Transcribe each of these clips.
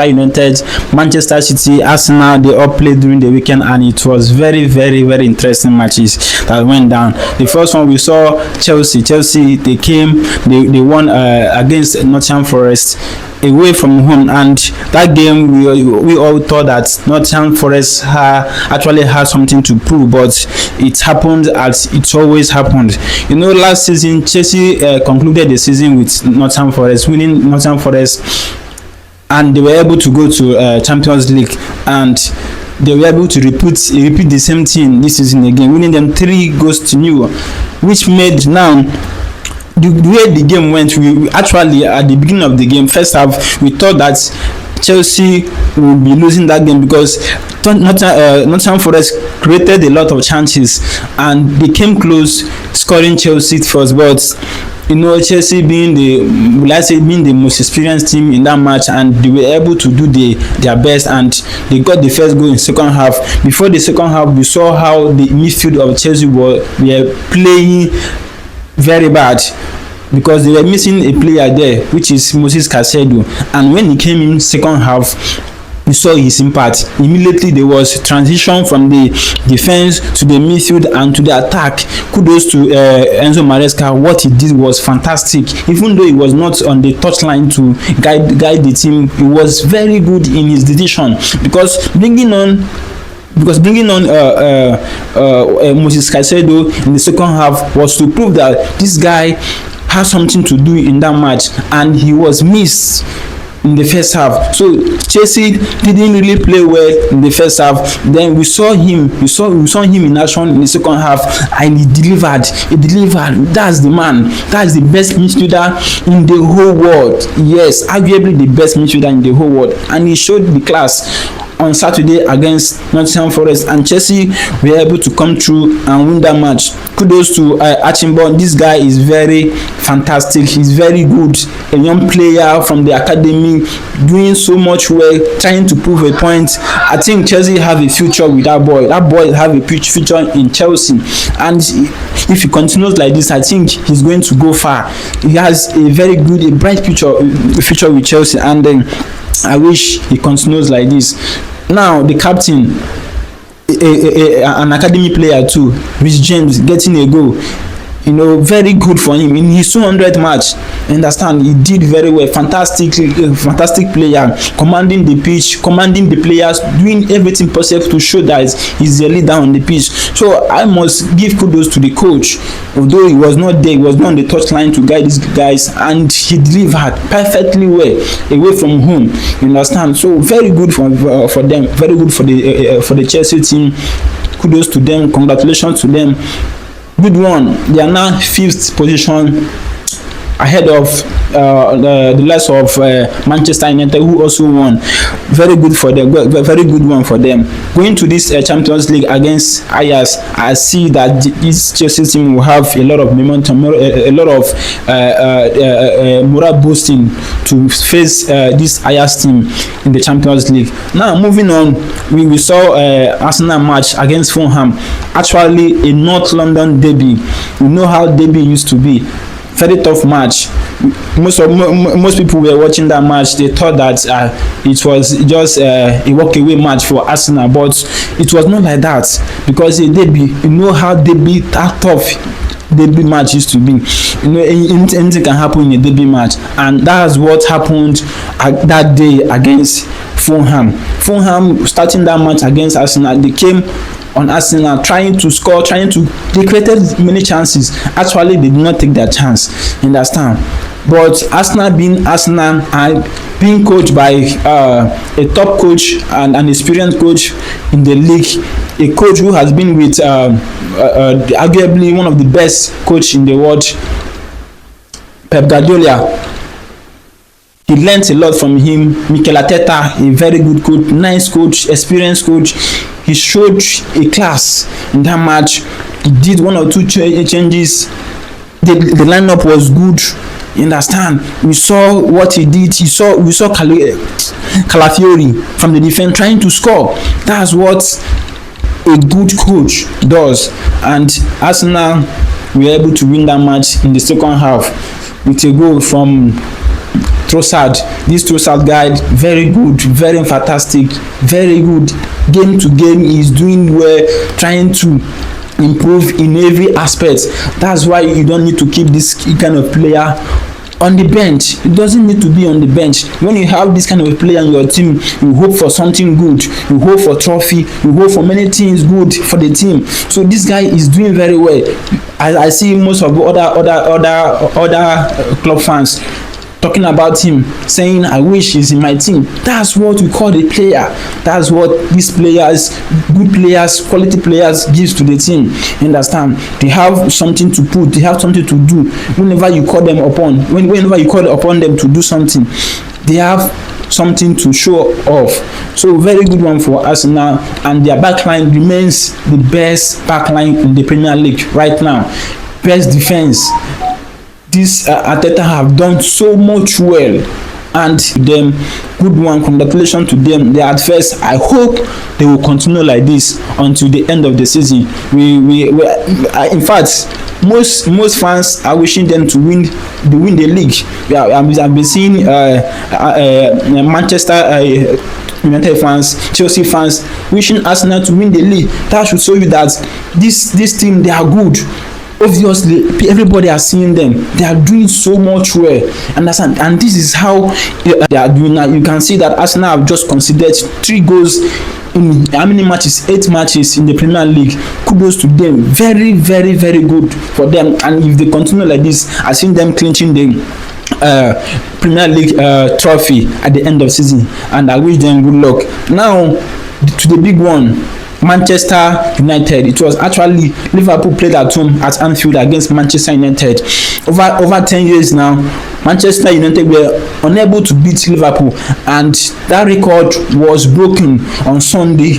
United, Manchester City, Arsenal, they all played during the weekend, and it was very, very, very interesting matches that went down. The first one we saw Chelsea. They came, they won against Nottingham Forest away from home, and that game we all thought that Nottingham Forest actually had something to prove, but it happened as it always happened. Last season Chelsea concluded the season with Nottingham Forest, winning Nottingham Forest, and they were able to go to Champions League, and they were able to repeat the same thing this season again, winning them 3-0, which made now the way the game went. We actually, at the beginning of the game, first half, we thought that Chelsea would be losing that game because Nottingham Forest created a lot of chances and they came close scoring Chelsea first, but Chelsea being the most experienced team in that match, and they were able to do their best, and they got the first goal in second half. Before the second half, we saw how the midfield of Chelsea were playing very bad, because they were missing a player there, which is Moses Caicedo, and when he came in second half, we saw his impact. Immediately there was transition from the defense to the midfield and to the attack. Kudos to Enzo Maresca. What he did was fantastic. Even though he was not on the touchline to guide the team, he was very good in his decision, because bringing on Moses Caicedo in the second half was to prove that this guy has something to do in that match, and he was missed in the first half. So Chelsea didn't really play well in the first half. Then we saw him in action in the second half, and he delivered. That's the man. That's the best midfielder in the whole world. Yes, arguably the best midfielder in the whole world, and he showed the class on Saturday against Nottingham Forest, and Chelsea were able to come through and win that match. Kudos to Archibald. This guy is very fantastic. He's very good. A young player from the academy, doing so much work, trying to prove a point. I think Chelsea have a future with that boy. That boy have a future in Chelsea, and if he continues like this, I think he's going to go far. He has a bright future with Chelsea, and I wish he continues like this. Now the captain, an academy player too, Rich James, getting a goal. Very good for him in his 200th match. Understand, he did very well. Fantastic player, commanding the pitch, commanding the players, doing everything possible to show that he's the leader on the pitch. So I must give kudos to the coach. Although he was not there, he was not on the touchline to guide these guys, and he delivered perfectly well away from home. You understand? So very good for them. Very good for the Chelsea team. Kudos to them. Congratulations to them. Good one. They are now 5th position, ahead of the likes of Manchester United, who also won. Very good for them. Very good one for them. Going to this Champions League against Ajax, I see that this Chelsea team will have a lot of momentum, a lot of moral boosting to face this Ajax team in the Champions League. Now moving on, we saw Arsenal match against Fulham. Actually, a North London derby. You know how derby used to be. Very tough match. Most people were watching that match. They thought that it was just a walk-away match for Arsenal, but it was not like that, because a derby, you know how tough derby match used to be. Anything can happen in a derby match, and that's what happened that day against Fulham. Fulham, starting that match against Arsenal, they came on Arsenal trying to score, they created many chances. Actually, they did not take their chance. Understand? But Arsenal being Arsenal and being coached by a top coach and an experienced coach in the league, a coach who has been with arguably one of the best coach in the world, Pep Guardiola. He learned a lot from him. Mikel Arteta, a very good coach, nice coach, experienced coach. He showed a class in that match. He did 1 or 2 changes. The lineup was good. You understand? We saw what he did. We saw Calafiori from the defense trying to score. That's what a good coach does. And Arsenal were able to win that match in the second half with a goal from Trossard. This Trossard guy, very good, very fantastic, very good. Game to game, he's doing well, trying to improve in every aspect. That's why you don't need to keep this kind of player on the bench. It doesn't need to be on the bench. When you have this kind of player on your team, you hope for something good, you hope for trophy, you hope for many things good for the team. So this guy is doing very well. I see most of the other club fans talking about him, saying I wish he's in my team. That's what we call a player. That's what these players, good players, quality players, gives to the team. You understand? They have something to put, they have something to do. Whenever you call them upon, whenever you call upon them to do something, they have something to show off. So very good one for Arsenal, and their backline remains the best backline in the Premier League right now. Best defense. This Arteta have done so much well, and them good one. Congratulations to them. They are at first. I hope they will continue like this until the end of the season. In fact, most fans are wishing them to win the league. I've been seeing Manchester United fans, Chelsea fans wishing Arsenal to win the league. That should show you that this team, they are good. Obviously, everybody has seen them. They are doing so much well, understand? And this is how they are doing now. You can see that Arsenal have just conceded 3 goals in how many matches? 8 matches in the Premier League. Kudos to them. Very, very, very good for them. And if they continue like this, I've seen them clinching the Premier League trophy at the end of season. And I wish them good luck. Now to the big one. Manchester United. It was actually Liverpool played at home at Anfield against Manchester United. Over 10 years now, Manchester United were unable to beat Liverpool, and that record was broken on Sunday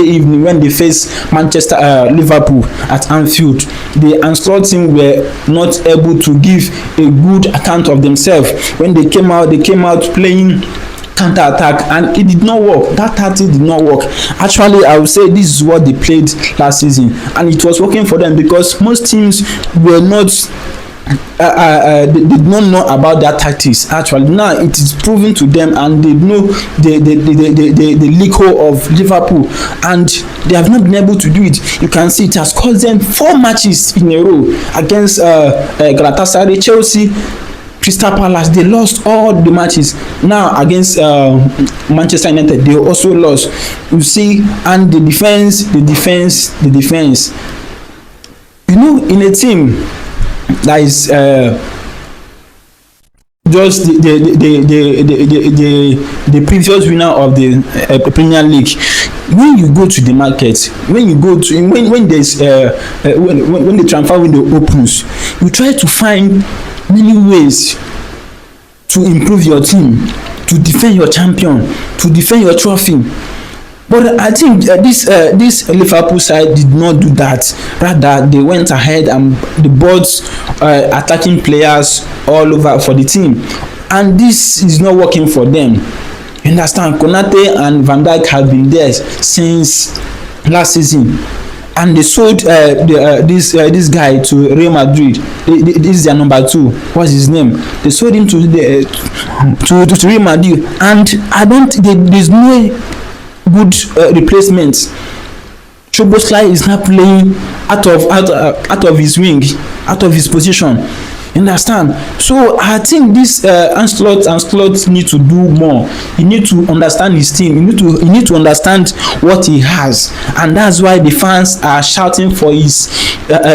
evening when they faced Liverpool at Anfield. The Ancelotti team were not able to give a good account of themselves. When they came out playing counter-attack, and it did not work. That tactic did not work. Actually, I would say this is what they played last season, and it was working for them because most teams were not they did not know about that tactics. Actually, now it is proven to them, and they know the league hole of Liverpool, and they have not been able to do it. You can see it has cost them 4 matches in a row against Galatasaray, Chelsea, Crystal Palace. They lost all the matches. Now against Manchester United, they also lost. You see, and the defense. You know, in a team that is just the previous winner of the Premier League. When you go to the market, when there's when the transfer window opens, you try to find many ways to improve your team, to defend your champion, to defend your trophy. But I think this Liverpool side did not do that. Rather, they went ahead and the boards attacking players all over for the team, and this is not working for them. You understand? Konate and Van Dijk have been there since last season, and they sold this guy to Real Madrid. This is their number 2. What's his name? They sold him to Real Madrid, and there's no good replacement. Szoboszlai is not playing out of his wing, out of his position. You understand? So I think this Ancelotti need to do more. He need to understand his team. He need to understand what he has, and that's why the fans are shouting for his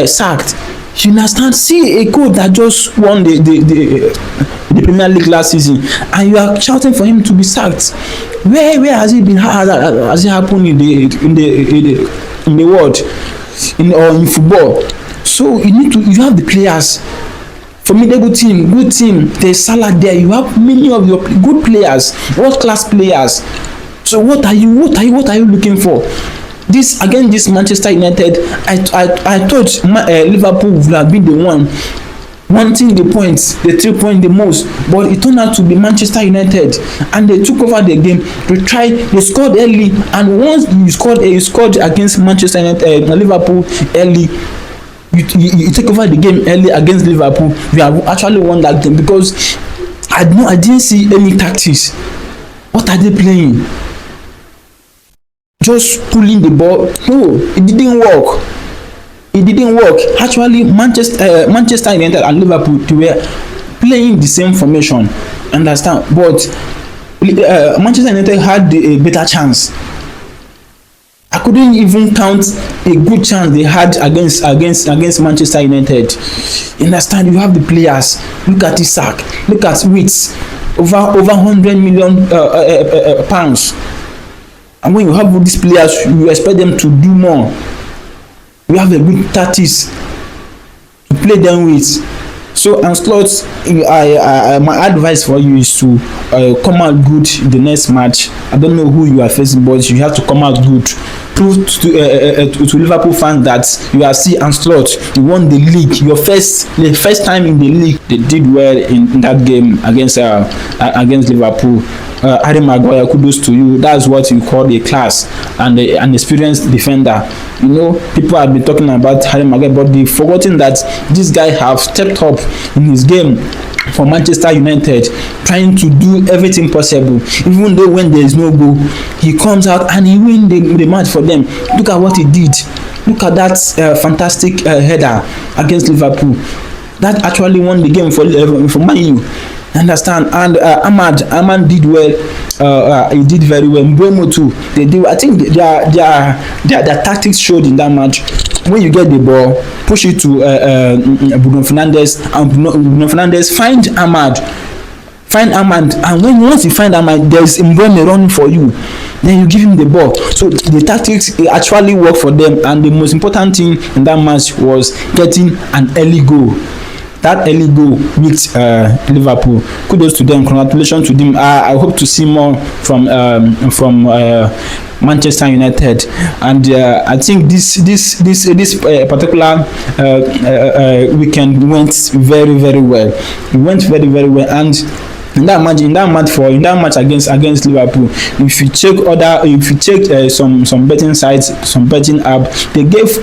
sacked. You understand? See a coach that just won the Premier League last season, and you are shouting for him to be sacked. Where has it been? Has it happened in the world, or in football? So you have the players. Formidable team, good team. There's Salah there. You have many of your good players, world-class players. So what are you looking for? This Manchester United. I thought Liverpool would have been the one wanting the points, the 3 points the most, but it turned out to be Manchester United, and they took over the game. They scored early, and once you scored against Manchester United, Liverpool early. You take over the game early against Liverpool, you have actually won that game, because I didn't see any tactics. What are they playing? Just pulling the ball? No, it didn't work. It didn't work. Actually, Manchester United and Liverpool, they were playing the same formation. Understand? But Manchester United had a better chance. I couldn't even count a good chance they had against Manchester United. You understand? You have the players. Look at Isak. Look at Wits. Over 100 million pounds. And when you have these players, you expect them to do more. You have a good tactics to play them with. So Ancelotti, my advice for you is to come out good in the next match. I don't know who you are facing, but you have to come out good. Prove to Liverpool fans that you are still Ancelotti. You won the league. The first time in the league. They did well in that game against Liverpool. Harry Maguire, kudos to you. That's what you call a class and an experienced defender. You know, people have been talking about Harry Maguire, but they've forgotten that this guy have stepped up in his game for Manchester United, trying to do everything possible. Even though when there is no goal, he comes out and he wins the match for them. Look at what he did. Look at that fantastic header against Liverpool. That actually won the game for Man U. Understand? And Ahmad did well. He did very well. Mbeumo too. They did. I think their tactics showed in that match. When you get the ball, push it to Bruno Fernandes, and Bruno Fernandes find Ahmad, and once you find Ahmad, there's Mbeumo running for you. Then you give him the ball. So the tactics actually worked for them, and the most important thing in that match was getting an early goal. That early goal with Liverpool. Kudos to them. Congratulations to them. I hope to see more from Manchester United, and I think this particular weekend went very, very well. It went very, very well, and in that match against Liverpool, if you check some betting sites, some betting app, they gave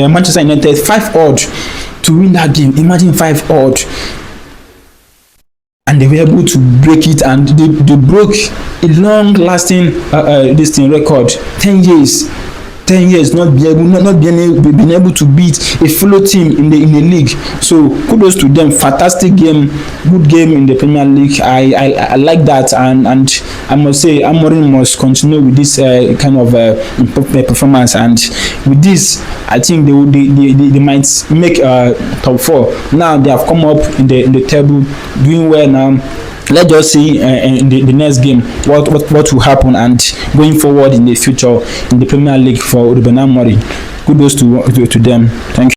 Manchester United 5 odds to win that game. Imagine 5 odds, and they were able to break it, and they broke a long-lasting record. 10 years not being able to beat a fellow team in the league. So kudos to them. Fantastic game, good game in the Premier League. I like that, and I must say Amorim must continue with this kind of performance, and with this I think they might make top 4. Now they have come up in the table, doing well now. Let's just see in the next game what will happen, and going forward in the future in the Premier League for Ruben Amorim. Kudos to them. Thank you.